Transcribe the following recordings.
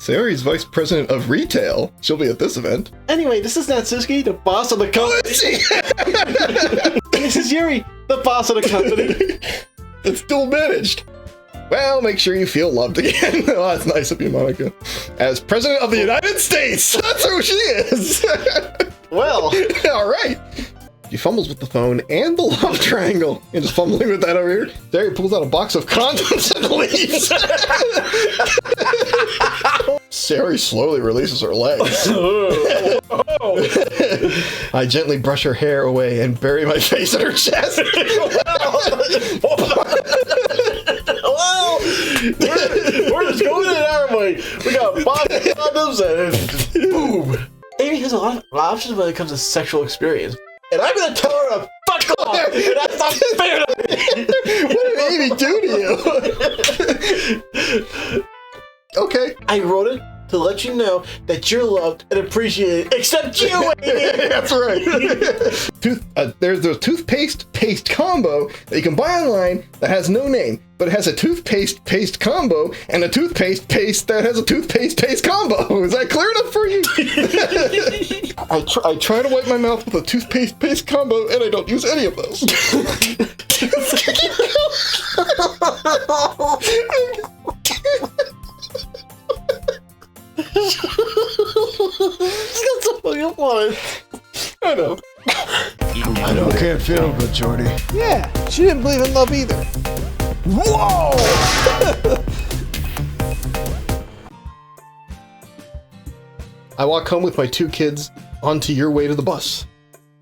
Sayori's vice president of retail. She'll be at this event. Anyway, this is Natsuki, the boss of the company. This is Yuri, the boss of the company. It's dual managed. Well, make sure you feel loved again. Oh, that's nice of you, Monica. As president of the United States. That's who she is. Well. All right. He fumbles with the phone and the love triangle. And just fumbling with that over here. There he pulls out a box of condoms and leaves. Sayori slowly releases her legs. I gently brush her hair away and bury my face in her chest. Well, we're just going in our way. We got a box of condoms and boom. Amy has a lot of options when it comes to sexual experience. And I'm gonna tell her to fuck off! And that's not fair to me! What did Amy do to you? Okay. I wrote it to let you know that you're loved and appreciated, except you, Amy! That's right. There's a toothpaste paste combo that you can buy online that has no name, but it has a toothpaste paste combo and a toothpaste paste that has a toothpaste paste combo. Is that clear enough for you? I try to wipe my mouth with a toothpaste paste combo and I don't use any of those. I know. I don't can't feel good, Jordy. Yeah, she didn't believe in love either. Whoa! I walk home with my 2 kids onto your way to the bus.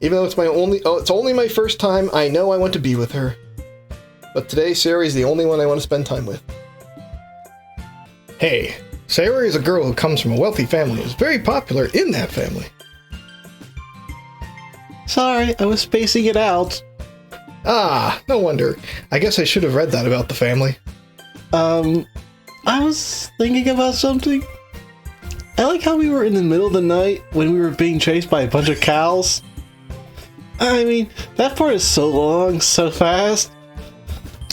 Even though it's only my first time, I know I want to be with her. But today, Sayori is the only one I want to spend time with. Hey, Sayori is a girl who comes from a wealthy family and is very popular in that family. Sorry, I was spacing it out. Ah, no wonder. I guess I should have read that about the family. I was thinking about something. I like how we were in the middle of the night when we were being chased by a bunch of cows. I mean, that part is so long, so fast.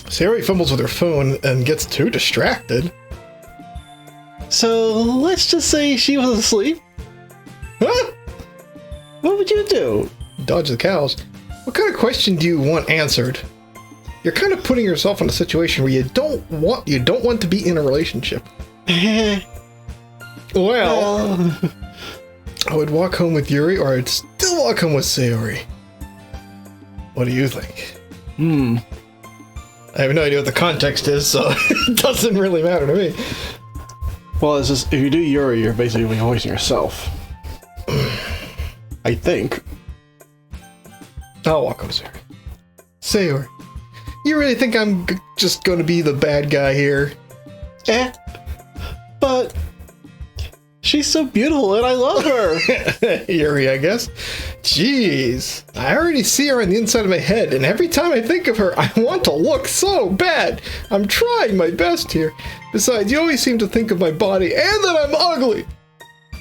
Sayori fumbles with her phone and gets too distracted. So, let's just say she was asleep. Huh? What would you do? Dodge the cows. What kind of question do you want answered? You're kind of putting yourself in a situation where you don't want to be in a relationship. Well, I would walk home with Yuri, or I'd still walk home with Sayori. What do you think? I have no idea what the context is, so it doesn't really matter to me. Well, it's just, if you do Yuri, you're basically voicing yourself. I think. I'll walk home with Sayori. Sayori, you really think I'm just going to be the bad guy here? But she's so beautiful and I love her. Yuri, I guess. Jeez, I already see her on the inside of my head, and every time I think of her, I want to look so bad. I'm trying my best here. Besides, you always seem to think of my body and that I'm ugly.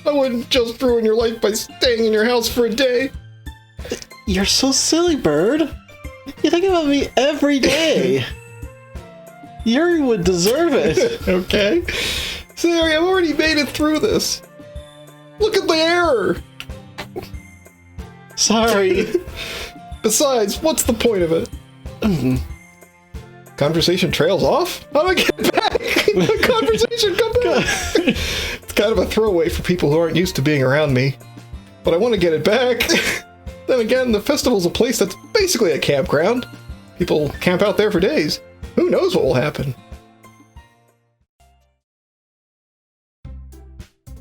I wouldn't just ruin your life by staying in your house for a day. You're so silly, Bird. You think about me every day. Yuri would deserve it. Okay. Sayori, I've already made it through this. Look at the error. Sorry. Besides, what's the point of it? Conversation trails off? How do I get back? The conversation come back. It's kind of a throwaway for people who aren't used to being around me. But I want to get it back. Then again, the festival's a place that's basically a campground. People camp out there for days. Who knows what will happen?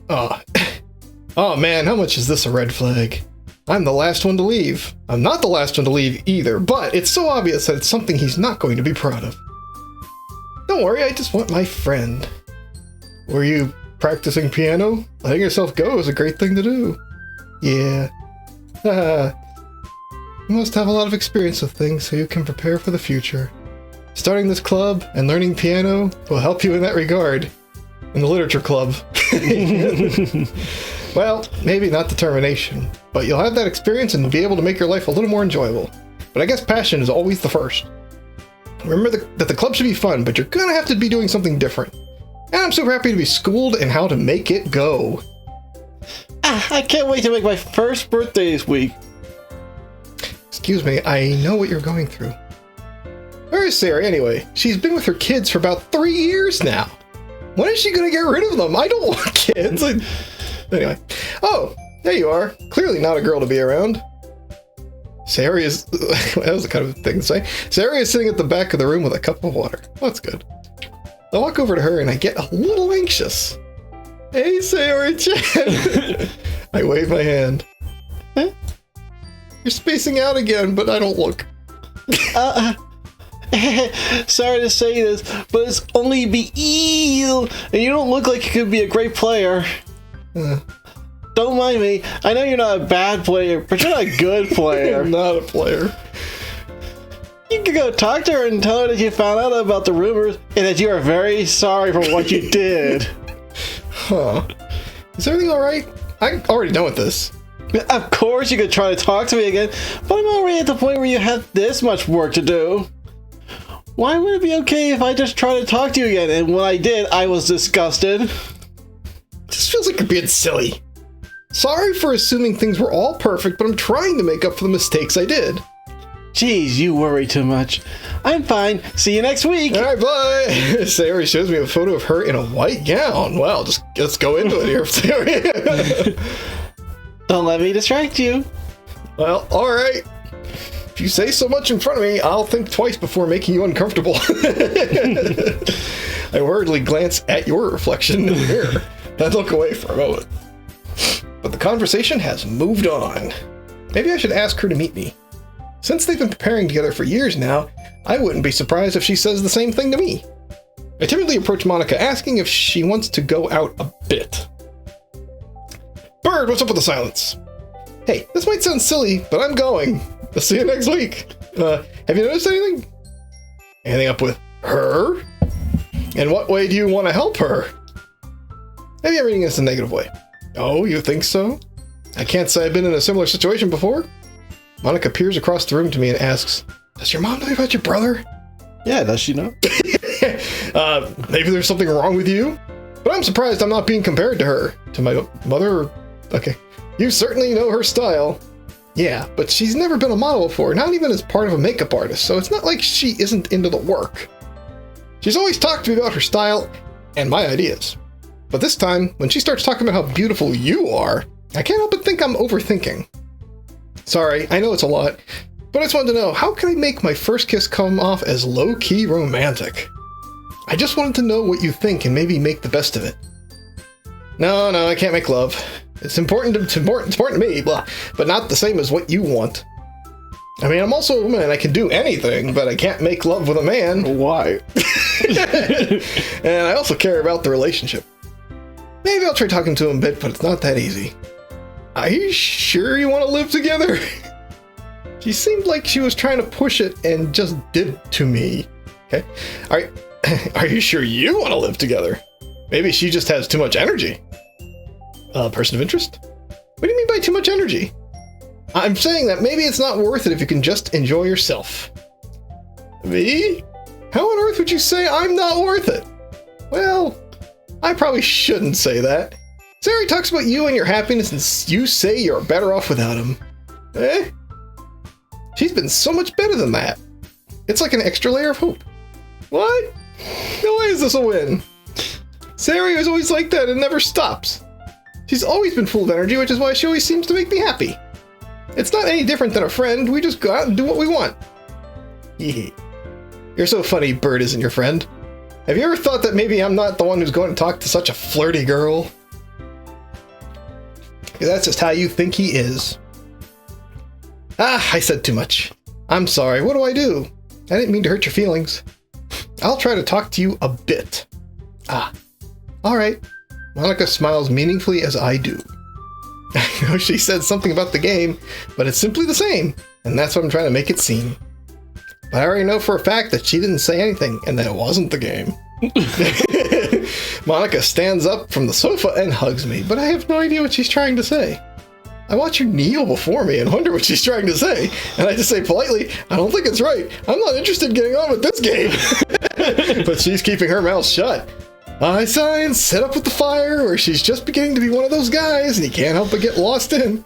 Oh man, how much is this a red flag? I'm the last one to leave. I'm not the last one to leave either, but it's so obvious that it's something he's not going to be proud of. Don't worry, I just want my friend. Were you practicing piano? Letting yourself go is a great thing to do. Yeah. You must have a lot of experience with things so you can prepare for the future. Starting this club and learning piano will help you in that regard. In the literature club. Well, maybe not determination, but you'll have that experience and be able to make your life a little more enjoyable. But I guess passion is always the first. Remember that the club should be fun, but you're gonna have to be doing something different. And I'm super happy to be schooled in how to make it go. I can't wait to make my first birthday this week. Excuse me, I know what you're going through. Where is Sayori anyway? She's been with her kids for about 3 years now. When is she gonna get rid of them? I don't want kids. Anyway. Oh, there you are. Clearly not a girl to be around. Sayori is... that was the kind of thing to say. Sayori is sitting at the back of the room with a cup of water. Well, that's good. I walk over to her and I get a little anxious. Hey, Sayori-chan. I wave my hand. Huh? You're spacing out again, but I don't look. Sorry to say this, but it's only BE, and you don't look like you could be a great player. Don't mind me. I know you're not a bad player, but you're not a good player. I'm not a player. You can go talk to her and tell her that you found out about the rumors and that you are very sorry for what you did. Huh. Is everything alright? I'm already done with this. Of course you could try to talk to me again, but I'm already at the point where you have this much work to do. Why would it be okay if I just try to talk to you again? And when I did, I was disgusted. This feels like you're being silly. Sorry for assuming things were all perfect, but I'm trying to make up for the mistakes I did. Jeez, you worry too much. I'm fine. See you next week. Alright, bye. Sayori shows me a photo of her in a white gown. Well, just let's go into it here, Sayori. Don't let me distract you. Well, alright. If you say so much in front of me, I'll think twice before making you uncomfortable. I worriedly glance at your reflection in the mirror, then look away for a moment. But the conversation has moved on. Maybe I should ask her to meet me. Since they've been preparing together for years now, I wouldn't be surprised if she says the same thing to me. I timidly approach Monica, asking if she wants to go out a bit. Bird, what's up with the silence? Hey, this might sound silly, but I'm going. I'll see you next week. Have you noticed anything? Anything up with her? In what way do you want to help her? Maybe I'm reading this in a negative way. Oh, you think so? I can't say I've been in a similar situation before. Monica peers across the room to me and asks, does your mom know about your brother? Yeah, does she know? Maybe there's something wrong with you? But I'm surprised I'm not being compared to her. To my mother? Okay. You certainly know her style. Yeah, but she's never been a model before, not even as part of a makeup artist, so it's not like she isn't into the work. She's always talked to me about her style and my ideas. But this time, when she starts talking about how beautiful you are, I can't help but think I'm overthinking. Sorry, I know it's a lot, but I just wanted to know, how can I make my first kiss come off as low-key romantic? I just wanted to know what you think and maybe make the best of it. No, I can't make love. It's important to me, blah, but not the same as what you want. I mean, I'm also a woman and I can do anything, but I can't make love with a man. Why? And I also care about the relationship. Maybe I'll try talking to him a bit, but it's not that easy. Are you sure you want to live together? She seemed like she was trying to push it and just did it to me. Okay. Are you sure you want to live together? Maybe she just has too much energy. Person of interest? What do you mean by too much energy? I'm saying that maybe it's not worth it if you can just enjoy yourself. Me? How on earth would you say I'm not worth it? Well, I probably shouldn't say that. Sayori talks about you and your happiness and you say you're better off without him. Eh? She's been so much better than that. It's like an extra layer of hope. What? No way is this a win. Sayori is always like that and never stops. She's always been full of energy, which is why she always seems to make me happy. It's not any different than a friend. We just go out and do what we want. You're so funny, Bird isn't your friend. Have you ever thought that maybe I'm not the one who's going to talk to such a flirty girl? That's just how you think he is. I said too much. I'm sorry. What do? I didn't mean to hurt your feelings. I'll try to talk to you a bit. All right. Monica smiles meaningfully as I do. I know she said something about the game, but it's simply the same, and that's what I'm trying to make it seem. But I already know for a fact that she didn't say anything, and that it wasn't the game. Monica stands up from the sofa and hugs me, but I have no idea what she's trying to say. I watch her kneel before me and wonder what she's trying to say, and I just say politely, I don't think it's right. I'm not interested in getting on with this game. But she's keeping her mouth shut. I signs set up with the fire, or she's just beginning to be one of those guys and you can't help but get lost in.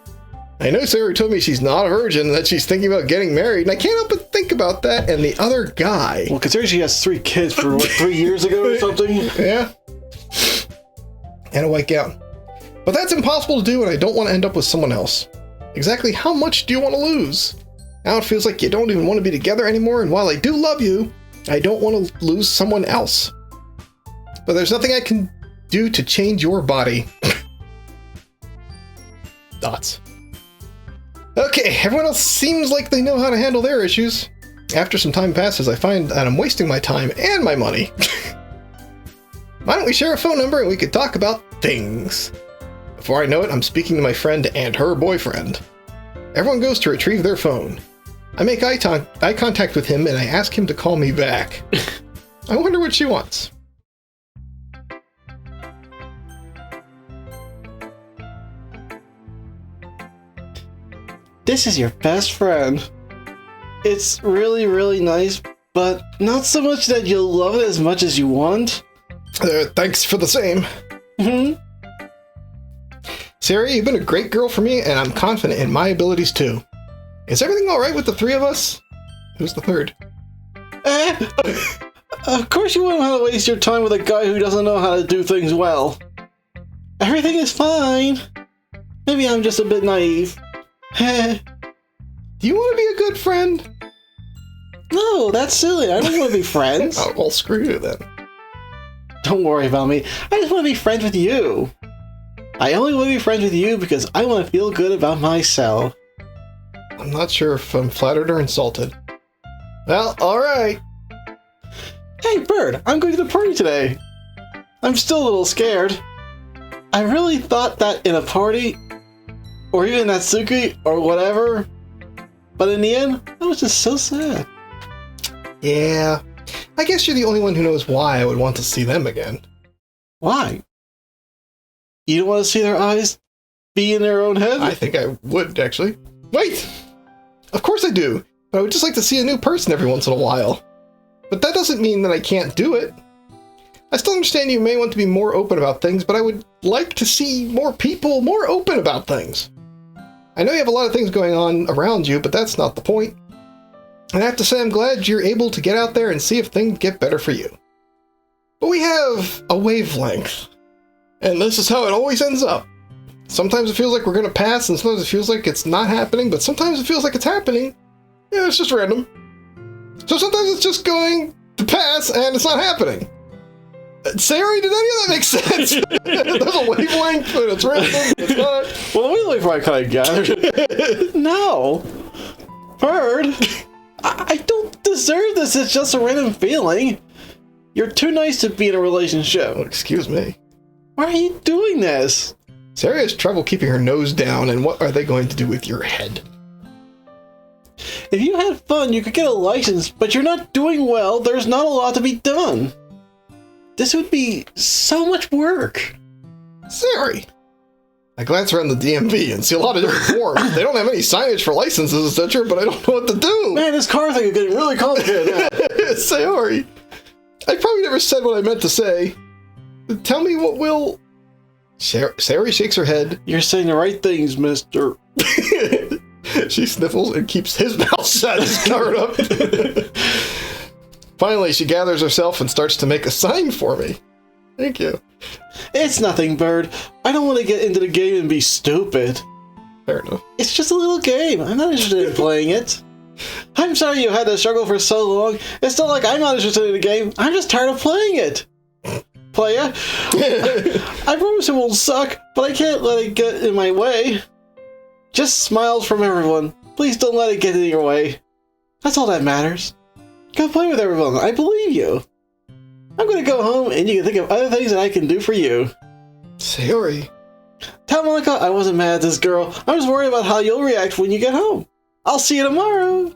I know Sayori told me she's not a virgin and that she's thinking about getting married, and I can't help but think about that and the other guy. Well, considering she has 3 kids for, what, 3 years ago or something? Yeah. And a white gown. But that's impossible to do, and I don't want to end up with someone else. Exactly how much do you want to lose? Now it feels like you don't even want to be together anymore, and while I do love you, I don't want to lose someone else. But there's nothing I can do to change your body. Dots. Okay, everyone else seems like they know how to handle their issues. After some time passes, I find that I'm wasting my time and my money. Why don't we share a phone number and we could talk about things? Before I know it, I'm speaking to my friend and her boyfriend. Everyone goes to retrieve their phone. I make eye contact with him and I ask him to call me back. I wonder what she wants. This is your best friend. It's really, really nice, but not so much that you'll love it as much as you want. Thanks for the same. Sayori, you've been a great girl for me, and I'm confident in my abilities too. Is everything alright with the 3 of us? Who's the 3rd? Of course you wouldn't want to waste your time with a guy who doesn't know how to do things well. Everything is fine. Maybe I'm just a bit naive. Do you want to be a good friend? No, that's silly. I don't want to be friends. Oh, well, screw you then. Don't worry about me. I just want to be friends with you. I only want to be friends with you because I want to feel good about myself. I'm not sure if I'm flattered or insulted. Well, alright. Hey, Bird, I'm going to the party today. I'm still a little scared. I really thought that in a party, or even at Suki, or whatever, but in the end, I was just so sad. Yeah, I guess you're the only one who knows why I would want to see them again. Why? You don't want to see their eyes be in their own head? I think I would, actually. Wait! Of course I do, but I would just like to see a new person every once in a while. But that doesn't mean that I can't do it. I still understand you may want to be more open about things, but I would like to see more people more open about things. I know you have a lot of things going on around you, but that's not the point. And I have to say I'm glad you're able to get out there and see if things get better for you. But we have a wavelength. And this is how it always ends up. Sometimes it feels like we're going to pass, and sometimes it feels like it's not happening, but sometimes it feels like it's happening. Yeah, it's just random. So sometimes it's just going to pass, and it's not happening. Sayori, did any of that make sense? There's a wavelength, and it's random, it's not. Well, the wavelength I kind of gathered. No. Bird, I don't deserve this. It's just a random feeling. You're too nice to be in a relationship. Oh, excuse me. Why are you doing this? Sayori has trouble keeping her nose down, and what are they going to do with your head? If you had fun, you could get a license, but you're not doing well. There's not a lot to be done. This would be so much work. Sayori! I glance around the DMV and see a lot of different forms. They don't have any signage for licenses, etc., but I don't know what to do. Man, this car thing is getting really complicated now. Sayori, I probably never said what I meant to say. Tell me what will... Sayori shakes her head. You're saying the right things, mister. She sniffles and keeps his mouth shut. He's covered up. Finally, she gathers herself and starts to make a sign for me. Thank you. It's nothing, Bird. I don't want to get into the game and be stupid. Fair enough. It's just a little game. I'm not interested in playing it. I'm sorry you had to struggle for so long. It's not like I'm not interested in the game. I'm just tired of playing it. Playa, I promise it won't suck, but I can't let it get in my way. Just smiles from everyone. Please don't let it get in your way. That's all that matters. Go play with everyone. I believe you. I'm gonna go home and you can think of other things that I can do for you. Sayori. Tell Monica I wasn't mad at this girl. I was worried about how you'll react when you get home. I'll see you tomorrow.